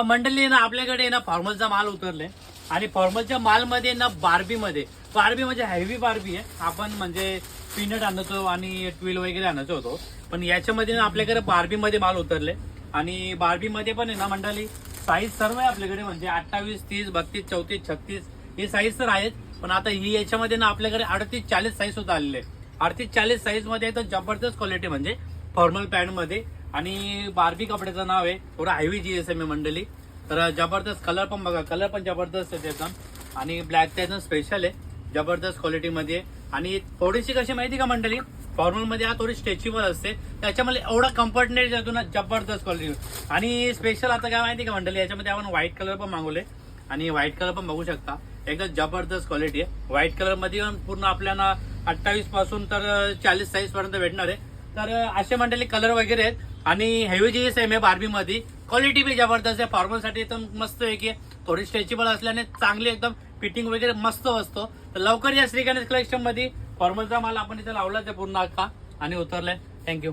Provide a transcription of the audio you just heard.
मंडळी ना आपल्याकडे ना फॉर्मलचा माल उतरले आणि फॉर्मलच्या मालमध्ये ना बार्बी म्हणजे हेवी बार्बी आहे. आपण म्हणजे पीनट आणतो आणि ट्विल वगैरे आणायचो होतो, पण याच्यामध्ये ना आपल्याकडे बार्बी मध्ये माल उतरले. आणि बार्बी मध्ये पण आहे ना मंडळी साईज सर्व आहे आपल्याकडे, म्हणजे 28, 30, 32, 34, 36 हे साईज तर आहेत. पण आता ही याच्यामध्ये ना आपल्याकडे 38, 40 साईज सुद्धा आलेले. 38, 40 साईज मध्ये तर जबरदस्त क्वालिटी म्हणजे फॉर्मल पॅन्ट मध्ये. आणि बार्बी कपड्याचं नाव आहे, थोडा हेवी GSM आहे मंडळी. तर जबरदस्त कलर पण बघा, कलर पण जबरदस्त आहे एकदम. आणि ब्लॅक एकदम स्पेशल आहे, जबरदस्त क्वालिटी मध्ये. आणि थोडीशी कशी माहिती का मंडळी, फॉर्मल मध्ये हा थोडी स्ट्रेचेबल असते, त्याच्यामध्ये एवढा कम्फर्ट नाही जातो ना, जबरदस्त क्वालिटी. आणि स्पेशल आता काय माहिती का मंडळी, याच्यामध्ये आपण व्हाईट कलर पण मागवले आणि व्हाईट कलर पण बघू शकता, एकदम जबरदस्त क्वालिटी आहे. व्हाईट कलर मध्ये पूर्ण आपल्याला 28 पासून तर 40 साईज पर्यंत भेटणार आहे. तर असे मंडळी कलर वगैरे आहेत. आणि हेवी GSM आहे बार्बी मध्ये, क्वालिटी बी जबरदस्त आहे. फॉर्मल साठी एकदम मस्त आहे की थोडी स्ट्रेचेबल असल्याने चांगली एकदम फिटिंग वगैरे मस्त असतो. तर लवकर या श्री गणेश कलेक्शन मध्ये फॉर्मलचा माल आपण इथे लावलाच आहे पूर्ण अख्खा आणि उतरलाय. थँक्यू.